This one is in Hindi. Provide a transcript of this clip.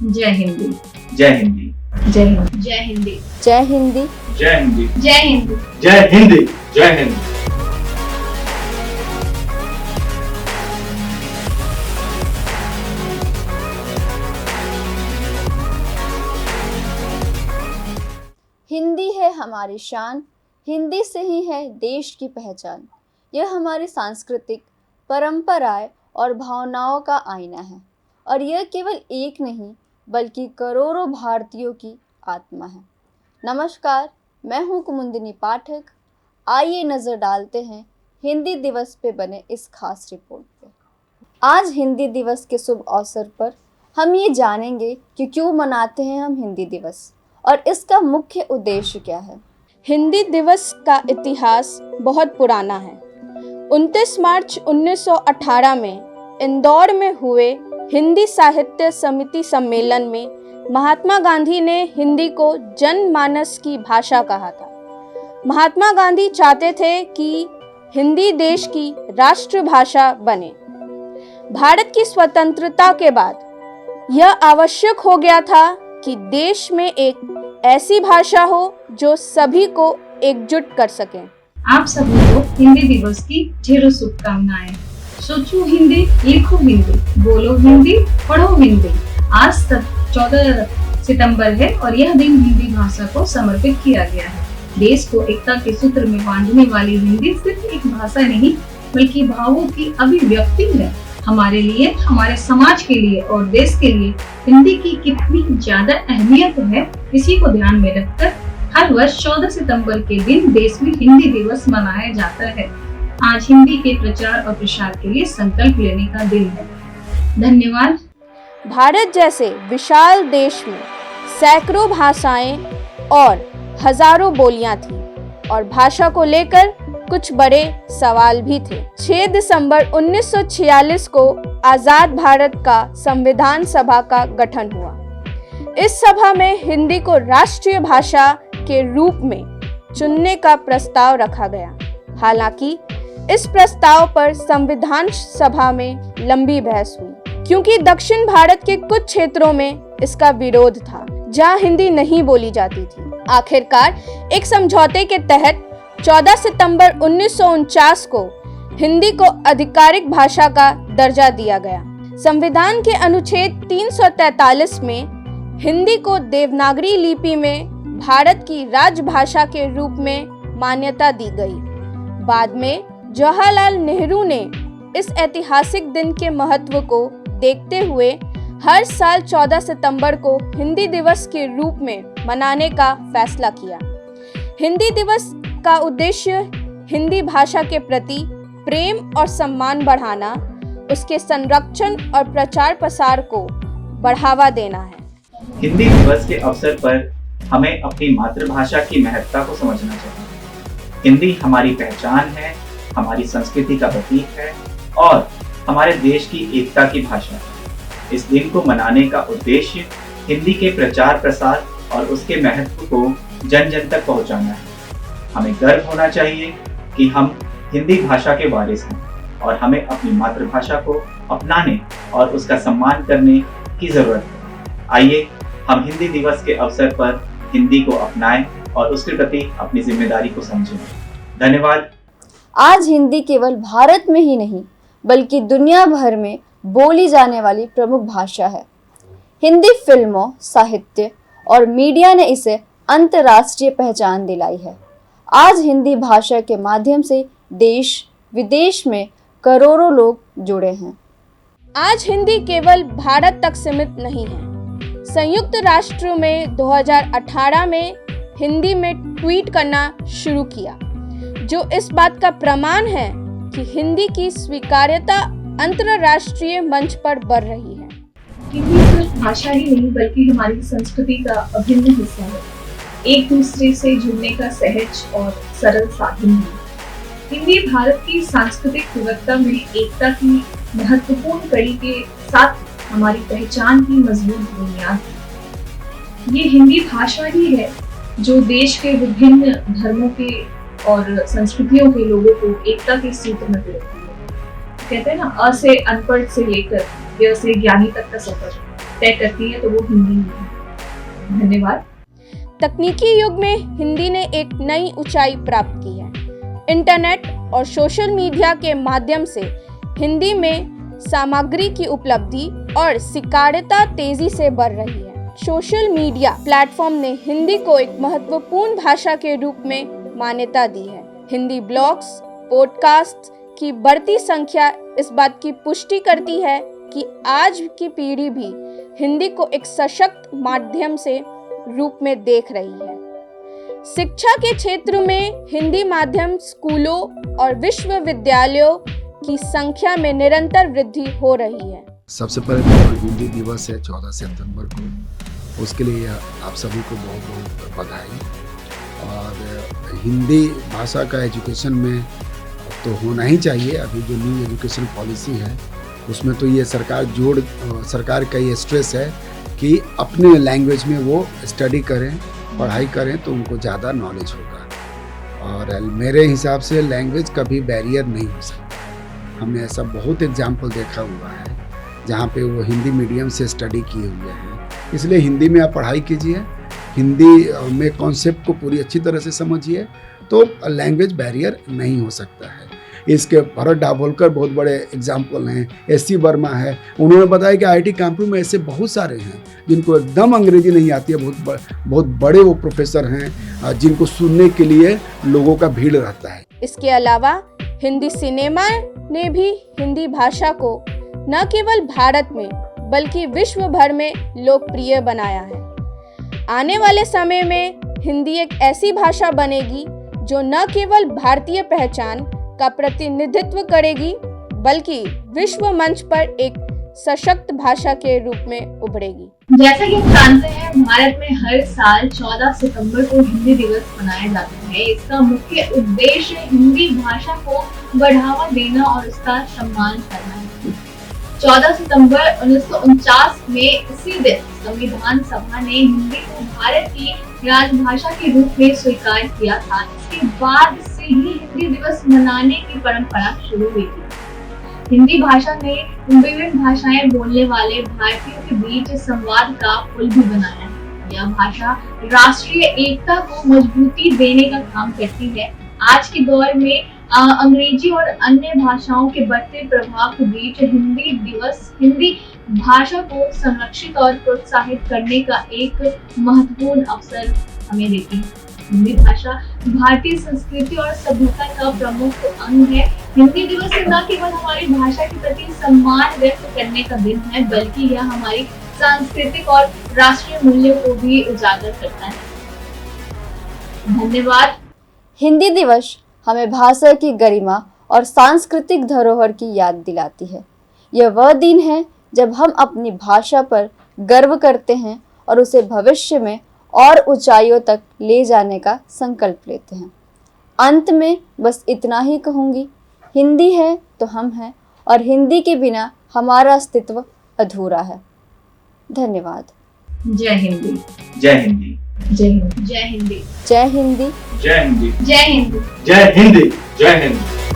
जय हिंदी। जय हिंदी। जय हिंदी। जय हिंदी। जय हिंदी। जय हिंदी। जय हिंदी। जय हिंदी। जय हिंदी। हिंदी है हमारी शान, हिंदी से ही है देश की पहचान। यह हमारी सांस्कृतिक परंपराएं और भावनाओं का आईना है और यह केवल एक नहीं बल्कि करोड़ों भारतीयों की आत्मा है। नमस्कार, मैं हूं कुमुदिनी पाठक। आइए नज़र डालते हैं हिंदी दिवस पे बने इस खास रिपोर्ट पे। आज हिंदी दिवस के शुभ अवसर पर हम ये जानेंगे कि क्यों मनाते हैं हम हिंदी दिवस और इसका मुख्य उद्देश्य क्या है। हिंदी दिवस का इतिहास बहुत पुराना है। 29 मार्च 1918 में इंदौर में हुए हिंदी साहित्य समिति सम्मेलन में महात्मा गांधी ने हिंदी को जनमानस की भाषा कहा था। महात्मा गांधी चाहते थे कि हिंदी देश की राष्ट्रभाषा बने। भारत की स्वतंत्रता के बाद यह आवश्यक हो गया था कि देश में एक ऐसी भाषा हो जो सभी को एकजुट कर सके। आप सभी को हिंदी दिवस की ढेरों शुभकामनाएं। सोचो हिंदी, लिखो हिंदी, बोलो हिंदी, पढ़ो हिंदी। आज तक 14 सितंबर है और यह दिन हिंदी भाषा को समर्पित किया गया है। देश को एकता के सूत्र में बांधने वाली हिंदी सिर्फ एक भाषा नहीं बल्कि भावों की अभिव्यक्ति है। हमारे लिए, हमारे समाज के लिए और देश के लिए हिंदी की कितनी ज्यादा अहमियत है, इसी को ध्यान में रखकर हर वर्ष 14 सितंबर के दिन देश में हिंदी दिवस मनाया जाता है। आज हिंदी के प्रचार और प्रसार के लिए संकल्प लेने का दिन है। धन्यवाद। भारत जैसे विशाल देश में सैकड़ों भाषाएं और हजारों बोलियां थी और भाषा को लेकर कुछ बड़े सवाल भी थे। 6 दिसंबर 1946 को आजाद भारत का संविधान सभा का गठन हुआ। इस सभा में हिंदी को राष्ट्रीय भाषा के रूप में चुनने का प्रस्ताव रखा गया। हालांकि इस प्रस्ताव पर संविधान सभा में लंबी बहस हुई क्योंकि दक्षिण भारत के कुछ क्षेत्रों में इसका विरोध था जहां हिंदी नहीं बोली जाती थी। आखिरकार एक समझौते के तहत 14 सितंबर 1949 को हिंदी को आधिकारिक भाषा का दर्जा दिया गया। संविधान के अनुच्छेद 343 में हिंदी को देवनागरी लिपि में भारत की राजभाषा के रूप में मान्यता दी गई। बाद में जवाहरलाल नेहरू ने इस ऐतिहासिक दिन के महत्व को देखते हुए हर साल 14 सितंबर को हिंदी दिवस के रूप में मनाने का फैसला किया। हिंदी दिवस का उद्देश्य हिंदी भाषा के प्रति प्रेम और सम्मान बढ़ाना, उसके संरक्षण और प्रचार प्रसार को बढ़ावा देना है। हिंदी दिवस के अवसर पर हमें अपनी मातृभाषा की महत्ता को समझना चाहिए। हिंदी हमारी पहचान है, हमारी संस्कृति का प्रतीक है और हमारे देश की एकता की भाषा है। इस दिन को मनाने का उद्देश्य हिंदी के प्रचार प्रसार और उसके महत्व को जन जन तक पहुंचाना है। हमें गर्व होना चाहिए कि हम हिंदी भाषा के वारिस हैं और हमें अपनी मातृभाषा को अपनाने और उसका सम्मान करने की जरूरत है। आइए हम हिंदी दिवस के अवसर पर हिंदी को अपनाएं और उसके प्रति अपनी जिम्मेदारी को समझें। धन्यवाद। आज हिंदी केवल भारत में ही नहीं बल्कि दुनिया भर में बोली जाने वाली प्रमुख भाषा है। हिंदी फिल्मों, साहित्य और मीडिया ने इसे अंतर्राष्ट्रीय पहचान दिलाई है। आज हिंदी भाषा के माध्यम से देश विदेश में करोड़ों लोग जुड़े हैं। आज हिंदी केवल भारत तक सीमित नहीं है। संयुक्त राष्ट्र में 2018 में हिंदी में ट्वीट करना शुरू किया, जो इस बात का प्रमाण है कि हिंदी की स्वीकार्यता अंतर्राष्ट्रीय मंच पर बढ़ रही है। हिंदी सिर्फ भाषा ही नहीं बल्कि हमारी संस्कृति का अभिन्न हिस्सा है। एक दूसरे से जुड़ने का सहज और सरल साधन है। हिंदी भारत की सांस्कृतिक विविधता में एकता की महत्वपूर्ण कड़ी के साथ हमारी पहचान की मजबूत बुनियाद है। ये हिंदी भाषा ही है जो देश के विभिन्न धर्मों के और संस्कृतियों के लोगों को एकता के सूत्र में जोड़ती है। कहते हैं ना, अ से अनपढ़ से लेकर य से ज्ञानी तक का सफर तय करती है तो वो हिंदी ही है। धन्यवाद। तकनीकी युग में हिंदी ने एक नई ऊंचाई प्राप्त की है। इंटरनेट और सोशल मीडिया के माध्यम से हिंदी में सामग्री की उपलब्धि और स्वीकार्यता तेजी से बढ़ रही है। सोशल मीडिया प्लेटफॉर्म ने हिंदी को एक महत्वपूर्ण भाषा के रूप में मान्यता दी है। हिंदी ब्लॉग्स, पॉडकास्ट की बढ़ती संख्या इस बात की पुष्टि करती है कि आज की पीढ़ी भी हिंदी को एक सशक्त माध्यम से रूप में देख रही है। शिक्षा के क्षेत्र में हिंदी माध्यम स्कूलों और विश्वविद्यालयों की संख्या में निरंतर वृद्धि हो रही है। सबसे पहले तो हिंदी दिवस है 14 सितंबर को, उसके लिए आप सभी को बहुत बहुत बधाई। और हिंदी भाषा का एजुकेशन में तो होना ही चाहिए। अभी जो न्यू एजुकेशन पॉलिसी है उसमें तो ये सरकार का ये स्ट्रेस है कि अपने लैंग्वेज में वो स्टडी करें, पढ़ाई करें तो उनको ज़्यादा नॉलेज होगा। और मेरे हिसाब से लैंग्वेज कभी बैरियर नहीं हो सकता। हमने ऐसा बहुत एग्जाम्पल देखा हुआ है जहाँ पे वो हिंदी मीडियम से स्टडी किए हुए हैं। इसलिए हिंदी में आप पढ़ाई कीजिए, हिंदी में कॉन्सेप्ट को पूरी अच्छी तरह से समझिए तो लैंग्वेज बैरियर नहीं हो सकता है। इसके भरत दाभोलकर बहुत बड़े एग्जाम्पल हैं, एस.सी. वर्मा है। उन्होंने बताया कि IIT कानपुर में ऐसे बहुत सारे हैं जिनको एकदम अंग्रेजी नहीं आती है, बहुत बड़े वो प्रोफेसर हैं जिनको सुनने के लिए लोगों का भीड़ रहता है। इसके अलावा हिंदी सिनेमा ने भी हिंदी भाषा को न केवल भारत में बल्कि विश्व भर में लोकप्रिय बनाया है। आने वाले समय में हिंदी एक ऐसी भाषा बनेगी जो न केवल भारतीय पहचान का प्रतिनिधित्व करेगी बल्कि विश्व मंच पर एक सशक्त भाषा के रूप में उभरेगी। जैसा कि हम जानते हैं, भारत में हर साल 14 सितंबर को हिंदी दिवस मनाया जाता है। इसका मुख्य उद्देश्य हिंदी भाषा को बढ़ावा देना और उसका सम्मान करना है। 14 सितंबर 1949 में इसी दिन संविधान सभा ने हिंदी को भारत की राजभाषा के रूप में स्वीकार किया था। इसके बाद से ही हिंदी दिवस मनाने की परंपरा शुरू हुई थी। हिंदी भाषा ने विभिन्न भाषाएं बोलने वाले भारतीयों के बीच संवाद का पुल भी बनाया है। यह भाषा राष्ट्रीय एकता को मजबूती देने का काम करती है। आज के दौर में अंग्रेजी और अन्य भाषाओं के बढ़ते प्रभाव के बीच हिंदी दिवस हिंदी भाषा को संरक्षित और प्रोत्साहित करने का एक महत्वपूर्ण अवसर हमें देती है। हिंदी भाषा भारतीय संस्कृति और सभ्यता का प्रमुख अंग है। हिंदी दिवस न केवल हमारी भाषा के प्रति सम्मान व्यक्त करने का दिन है बल्कि यह हमारी सांस्कृतिक और राष्ट्रीय मूल्यों को भी उजागर करता है। धन्यवाद। हिंदी दिवस हमें भाषा की गरिमा और सांस्कृतिक धरोहर की याद दिलाती है। यह वह दिन है जब हम अपनी भाषा पर गर्व करते हैं और उसे भविष्य में और ऊंचाइयों तक ले जाने का संकल्प लेते हैं। अंत में बस इतना ही कहूँगी, हिंदी है तो हम हैं और हिंदी के बिना हमारा अस्तित्व अधूरा है। धन्यवाद। जय हिंदी। जय हिंदी। जय हिंदी। जय हिंदी। जय हिंदी। जय हिंदी। जय हिंदी। जय हिंदी। जय हिंदी।